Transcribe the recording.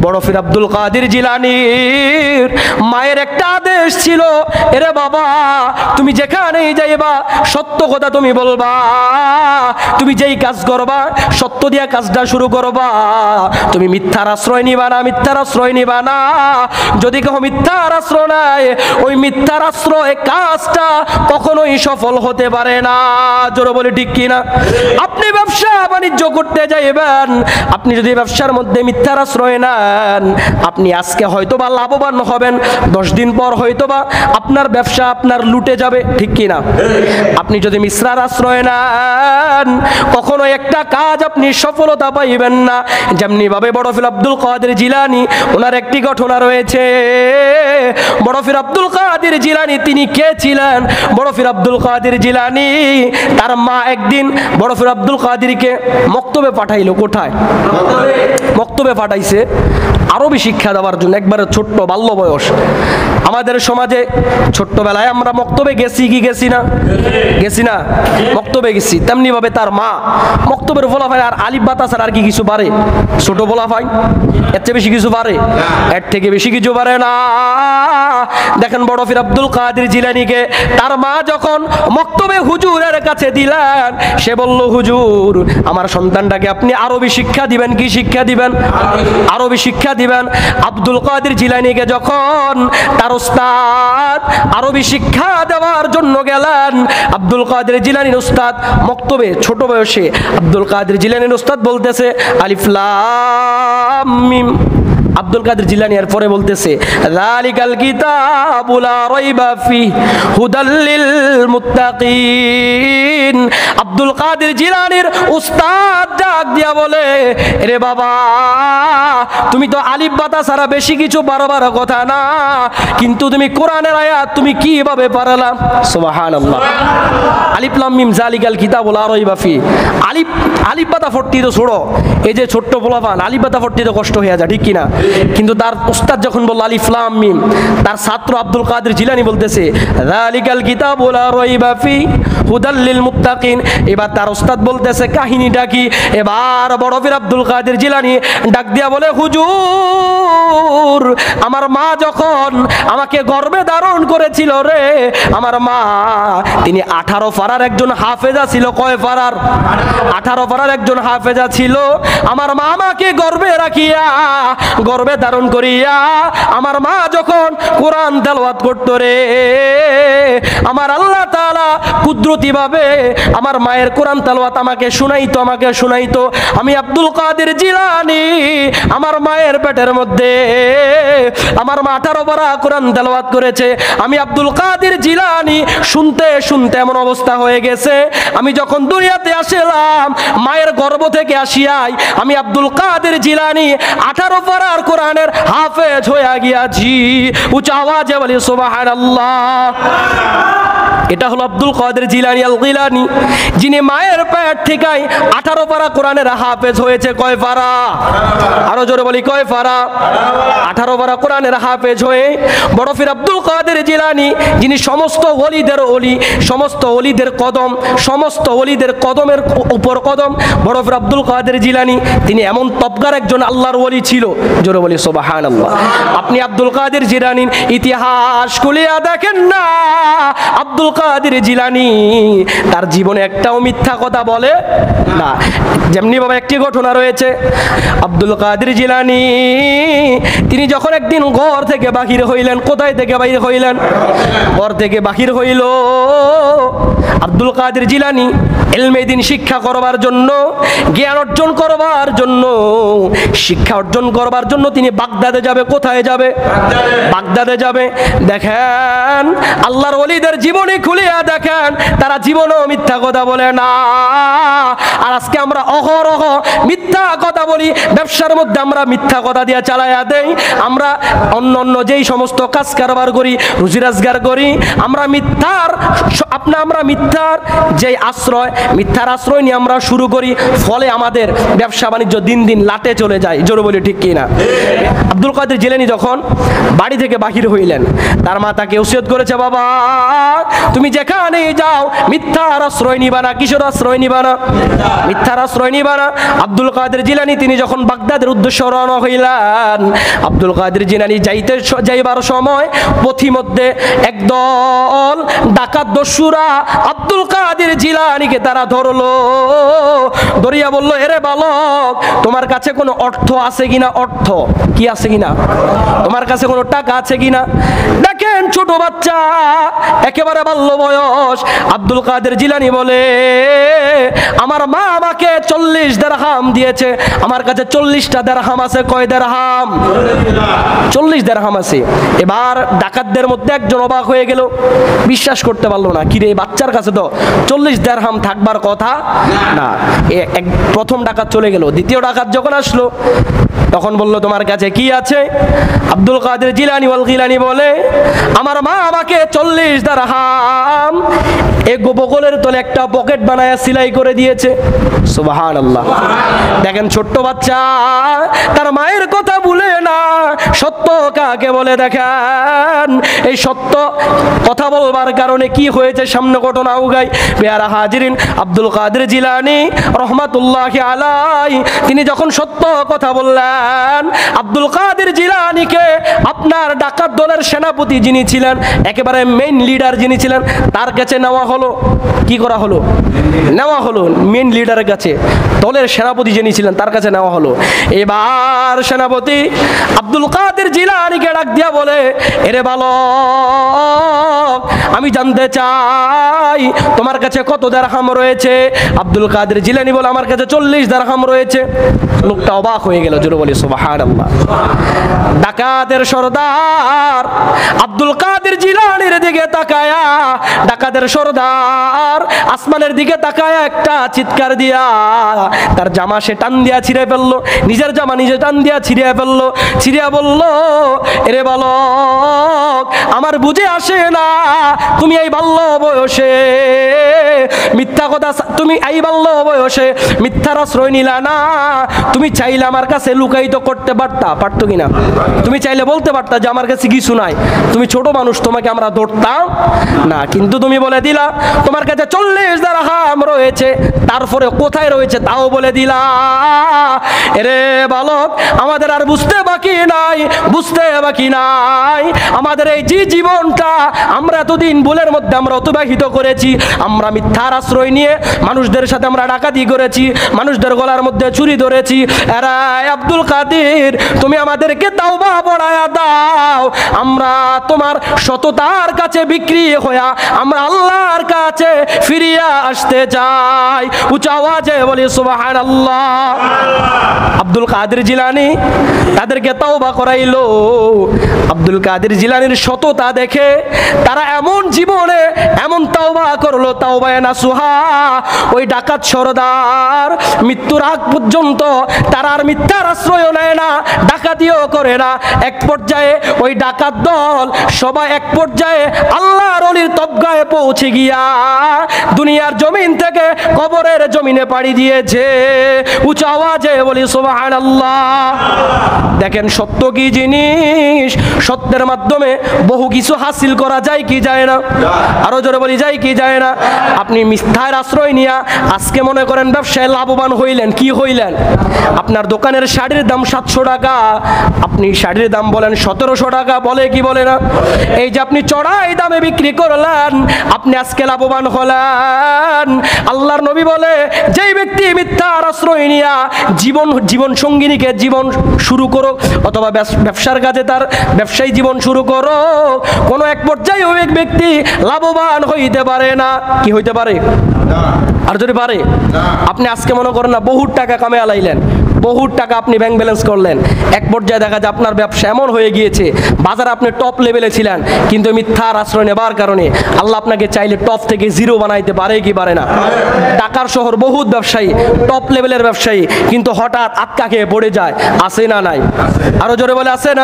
বড় পীর আব্দুল কাদের জিলানীর মায়ের একটা আদেশ ছিল, এরে বাবা তুমি যেখানেই যাইবা সত্য কথা তুমি বলবা, তুমি যেই কাজ করবা সত্য দিয়া কাজটা শুরু করবা, তুমি মিথ্যার আশ্রয় নিবা না, মিথ্যার আশ্রয় নিবা না। যদি কেউ মিথ্যার আশ্রয় নেয় ওই মিথ্যার আশ্রয় কাজটা কখনোই সফল হতে পারে না। জোরে বলে ঠিক কিনা? আপনি ব্যবসা বাণিজ্য করতে যাইবেন, আপনি যদি ব্যবসার মধ্যে মিথ্যার আশ্রয় নেন আপনি আজকে হয়তোবা লাভবান হবেন, 10 দিন পর হয়তোবা আপনার ব্যবসা আপনার লুটে যাবে, ঠিক কিনা? আপনি যদি মিথ্যার আশ্রয় নেন কখনো একটা কাজ আপনি সফলতা পাইবেন না। যেমনি ভাবে বড় পীর আব্দুল কাদের জিলানী ওনার একটি ঘটনা রয়েছে। বড় পীর আব্দুল কাদের জিলানী তিনি কে ছিলেন? বড় পীর আব্দুল কাদের জিলানী তার মা একদিন বড় পীর আব্দুল কাদেরকে মক্তবে পাঠাইলো। কোথায়? মক্তবে পাঠাইছে আরবি শিক্ষা দেওয়ার জন্য। একবারে ছোট্ট বাল্য বয়স। আমাদের সমাজে ছোট্টবেলায় আমরা মক্তবে গেছি কি গেছি না? গেছি না? মক্তবে গেছি। তেমনি ভাবে তার মা মক্তবের বলা ভাই আর আলিফ বাতা ছাড়া আর কি কিছু পারে? ছোট বলা ভাই এর চেয়ে বেশি কিছু পারে? এর থেকে বেশি কিছু পারে না। দেখেন বড় পীর আব্দুল কাদের জিলানীকে তার মা যখন মক্তবে হুজুরের কাছে দিলেন, সে বলল হুজুর আমার সন্তানটাকে আপনি আরবি শিক্ষা দিবেন। কি শিক্ষা দিবেন? আরবি শিক্ষা দিবেন। আব্দুল কাদের জিলানীকে যখন তার উস্তাদ আরবি শিক্ষা দেওয়ার জন্য গেলেন, আব্দুল কাদের জিলানীর উস্তাদ মক্তবে ছোট বয়সে আব্দুল কাদের জিলানীর উস্তাদ বলতেছে আলিফ লাম মিম। আব্দুল কাদের জিলানী এর পরে বলতেছে যালিকাল কিতাবু লা রাইবা ফিহি হুদাল লিল মুত্তাকিন। আব্দুল কাদের জিলানীর উস্তাদ ডাক দিয়া বলে, রে বাবা তুমি তো আলিফ বাতা ছাড়া বেশি কিছু পারবার কথা না, কিন্তু তুমি কোরআনের আয়াত তুমি কিভাবে পারলা? সুবহানাল্লাহ। আলিফ লাম মিম যালিকাল কিতাবু লা রাইবা ফিহি। আলিফ বাতা পড়তে তো ছোড়ো, এই যে ছোট্ট পোলাপান আলিফ বাতা পড়তে তো কষ্ট হয়ে যায়, ঠিক কিনা? কিন্তু তার উস্তাদ যখন বলল আলিফ লাম মিম, তার ছাত্র আব্দুল কাদের জিলানী বলতেছে যালিকাল কিতাবু লা রাইবা ফিহি হুদাল লিল মুত্তাকিন। এবার তার উস্তাদ বলতেছে কাহিনীটা কি? এবার বড় পীর আব্দুল কাদের জিলানী ডাক দিয়া বলে হুজুর আমার মা যখন আমাকে গর্ভে ধারণ করেছিল রে, আমার মা তিনি 18 পারার একজন হাফেজা ছিল। কয় পারার? 18 পারার একজন হাফেজা ছিল। আমার মা আমাকে গর্ভে রাখিয়া গর্ভে ধারণ করিয়া আমার মা যখন কোরআন তেলাওয়াত করত রে, আমার আল্লাহ তাআলা কুদরতি ভাবে আমার মায়ের কোরআন তেলাওয়াত আমাকে শুনাইতো। আমি আব্দুল কাদের জিলানী আমার মায়ের পেটের মধ্যে আমার মা 18 পারা কোরআন তেলাওয়াত করেছে। আমি আব্দুল কাদের জিলানী শুনতে শুনতে এমন অবস্থা হয়ে গেছে, আমি যখন দুনিয়াতে আসলাম মায়ের গর্ভ থেকে আসিয়াই আমি আব্দুল কাদের জিলানী 18 পারার কোরআনের হাফেজ হয়ে গিয়াছি। উচ্চ আওয়াজে বলি সুবহানাল্লাহ। এটা হলো আব্দুল কাদের জিলানী আল গিলানী, যিনি মায়ের পেট থেকে 18 পারা কোরআনের হাফেজ হয়েছে। কয় পারা? আরো জোরে বলি কয় পারা? 18 পারা কোরআনের হাফেজ হয়ে বড় পীর আব্দুল কাদের জিলানী, যিনি সমস্ত ওলিদের ওলি, সমস্ত ওলিদের কদম, সমস্ত ওলিদের কদমের উপর কদম বড় পীর আব্দুল কাদের জিলানী, তিনি এমন তবগার একজন আল্লাহর ওলি ছিল। জোরে বলি সুবহানাল্লাহ। আপনি আব্দুল কাদের জিলানীর ইতিহাস খুলিয়া দেখেন না, আব্দুল কাদের জিলানী তার জীবনে একটাও মিথ্যা কথা বলে না। যেমনি ভাবে একটি ঘটনা রয়েছে, আব্দুল কাদের জিলানী তিনি যখন একদিন ঘর থেকে বাহির হইলেন, কোথায় থেকে বাহির হইলেন? ঘর থেকে বাহির হইল আব্দুল কাদের জিলানী ইলমে দ্বীন শিক্ষা করবার জন্য, জ্ঞান অর্জন করবার জন্য, শিক্ষা অর্জন করবার জন্য তিনি বাগদাদে যাবে। কোথায় যাবে? বাগদাদে যাবে। দেখেন আল্লাহর ওলিদের জীবনী খুলিয়া দেখেন, তারা জীবনেও মিথ্যা কথা বলে না। আর আজকে আমরা অহরহ মিথ্যা কথা বলি, ব্যবসার মধ্যে আমরা মিথ্যা কথা দিয়ে চালাইয়া দেই, আমরা অন্য যেই সমস্ত কাজ কারবার করি, রুজি রোজগার করি, আমরা মিথ্যার যে মিথ্যার আশ্রয় নিয়ে আমরা শুরু করি, ফলে আমাদের ব্যবসা বাণিজ্য দিন দিন লাটে চলে যায়। জোরে বলি ঠিক কিনা? আব্দুল কাদের জিলানী যখন বাড়ি থেকে বাহির হইলেন, তার মা তাকে ওসিয়ত করেছে, বাবা তুমি যেখানে যাও মিথ্যার আশ্রয় নিবা না। কিসের আশ্রয় নিবা না? মিথ্যার আশ্রয় নিবা না। আব্দুল কাদের জিলানী তিনি যখন বাগদাদের উদ্দেশ্যে উদ্দেশ্যে রওনা হইলেন। আব্দুল কাদের জিলানী যাইবার সময় পথিমধ্যে একদল ডাকাত দস্যুরা আব্দুল কাদের জিলানীকে তারা ধরলো, ধরিয়া বলল, এরে বালক, তোমার কাছে কোনো অর্থ আছে কিনা? অর্থ কি আছে কিনা? তোমার কাছে কোনো টাকা আছে কিনা? দেখেন ছোট বাচ্চা, একেবারে বাল্য বয়স। আব্দুল কাদের জিলানী বলে, আমার মা আমাকে 40 দিরহাম দিয়েছে, আমার কাছে 40টা দিরহাম আছে। কয় দিরহাম? 40 দিরহাম আছে। এবার ডাকাতদের মধ্যে একজন অবাক হয়ে গেল, বিশ্বাস করতে পারলো না। কিরে, বাচ্চার কাছে তো 40 দিরহাম থাকবার কথা না। প্রথম ডাকাত চলে গেল। দ্বিতীয় ডাকাত যখন আসলো তখন বলল, তোমার কাছে কি আছে? আব্দুল কাদের জিলানী ওয়াল গিলানী বলে, আমার মা আমাকে 40 দিরহাম এই বগলের তলে একটা পকেট বানায় সেলাই করে দিয়েছে। সুবহানাল্লাহ। দেখেন ছোট্ট বাচ্চা তার মায়ের কথা ভুলে না। সত্য কাকে বলে দেখেন, এই সত্য কথা বলবার কারণে কি হয়েছে সামনে ঘটনা উগাই। পেয়ারা হাজিরিন, আব্দুল কাদের জিলানী রহমাতুল্লাহি আলাইহি তিনি যখন সত্য কথা বললেন, আব্দুল কাদের জিলানীকে আপনার ডাকাত দলের সেনাপতি যিনি ছিলেন, একেবারে মেইন লিডার যিনি ছিলেন, তার কাছে নেওয়া হলো। কি করা হলো? নেওয়া হলো মেইন লিডারের কাছে, দলের সেনাপতি যিনি ছিলেন তার কাছে নেওয়া হলো। এবার সেনাপতি আব্দুল কাদের জিলানীকে ডাক দিয়া বলে, এরে বালক, আমি জানতে চাই তোমার কাছে কত দিরহাম রয়েছে? আব্দুল কাদের জিলানী বলে, আমার কাছে 40 দিরহাম রয়েছে। লোকটা অবাক হয়ে গেল, জোরে বলি সুবহানাল্লাহ। ডাকাতের সরদার আব্দুল কাদের জিলানীর দিকে তাকায়া, ডাকাতের সরদার আসমানের দিকে তাকায়া একটা চিৎকার দিয়া তার জামা সে টান দিয়া ছিঁড়ে ফেললো, নিজের জামা নিজে টান দিয়া ছিঁড়ে ফেললো। ছিঁড়িয়া বলল, এরে বালক, আমার বুঝে আসে না তুমি এই বাল্য বয়সে মিথ্যা কথা, তুমি এই বাল্য বয়সে মিথ্যার আশ্রয় নিলা না। তুমি চাইলে আমার কাছে লুকায়িত করতে পারতো কিনা? তুমি চাইলে বলতে পারতা যে আমার কাছে কিছু নাই, তুমি ছোট মানুষ, তোমাকে আমরা ধরতাম না। কিন্তু তুমি বলে দিলা তোমার কাছে 40 দিরহাম রয়েছে, তারপরে কোথায় রয়েছে তাও বলে দিলা। এরে বালক, আমাদের আর বুঝতে বাকি নাই, আমাদের এই যে জীবনটা আমরা এতদিন ভুলের মধ্যে আমরা অতিবাহিত করেছি, আমরা মিথ্যার আশ্রয় নিয়ে মানুষদের সাথে আমরা ডাকাতি করেছি, মানুষদের গলার মধ্যে চুরি ধরেছি। এরা আব্দুল কাদের, তুমি আমাদেরকে তাওবা পড়ায়া দাও, আমরা তোমার সততার কাছে বিক্রি হইয়া আমরা আল্লাহর কাছে ফিরিয়া আসতে চাই। উচ্চ আওয়াজে বলি সুবহানাল্লাহ। আব্দুল কাদের জিলানী তাদেরকে তাওবা করাইলো। আব্দুল কাদের জিলানীর সততা দেখে তারা এমন জীবনে এমন তাওবা করলো, তাওবায়ে নাসুহা। ওই ডাকাত সরদার মৃত্যুর আগ পর্যন্ত তারা আর মিথ্যার আশ্রয় নেয় না, ডাকাতিও করে না। এক পর্যায়ে ওই ডাকাত দল সবাই এক পর্যায়ে আল্লাহর ওলির তবগায় পৌঁছে গিয়া দুনিয়ার জমিন থেকে কবরের জমিনে পাড়ি দিয়েছে। উচ্চ আওয়াজে বলি সুবহানাল্লাহ। দেখেন সত্য কি জিনিস, সত্যের মাধ্যমে বহু কিছু হাসিল করা যায় কি যায় না? আরো জোরে বলি, যায় কি যায় না? আপনি মিথ্যার আশ্রয় নিয়া আজকে মনে করেন ব্যবসায় লাভবান হইলেন, কি হইলেন? আপনার দোকানের শাড়ির দাম 700 টাকা, আপনি শাড়ির দাম বলেন 1700 টাকা, বলে কি বলে না? এই যে আপনি চড়াই দামে বিক্রি করলেন, আপনি আজকে লাভবান হলেন। আল্লাহর নবী বলে, যেই ব্যক্তি মিথ্যার আশ্রয় নিয়া জীবন সঙ্গিনীকে জীবন শুরু করো, অথবা ব্যবসার কাজে তার ব্যবসায়ী জীবন শুরু করো, কোনো এক পর্যায়ে ওই ব্যক্তি লাভবান হইতে পারে না। কি হইতে পারে? আর যদি পারে, আপনি আজকে মনে করেন না বহুত টাকা কামে আলাইলেন, বহুত টাকা আপনি ব্যাংক ব্যালেন্স করলেন, এক পর্যায়ে দেখা যায় আপনার ব্যবসা এমন হয়ে গিয়েছে, বাজারে আপনি টপ লেভেলে ছিলেন, কিন্তু মিথ্যার আশ্রয় নেবার কারণে আল্লাহ আপনাকে চাইলে টপ থেকে জিরো বানাইতে পারে কি পারে না? ঢাকার শহর বহুত ব্যবসায়ী, টপ লেভেলের ব্যবসায়ী, কিন্তু হঠাৎ আটকা খেয়ে পড়ে যায়, আছে না নাই? আরো জোরে বলে, আছে না?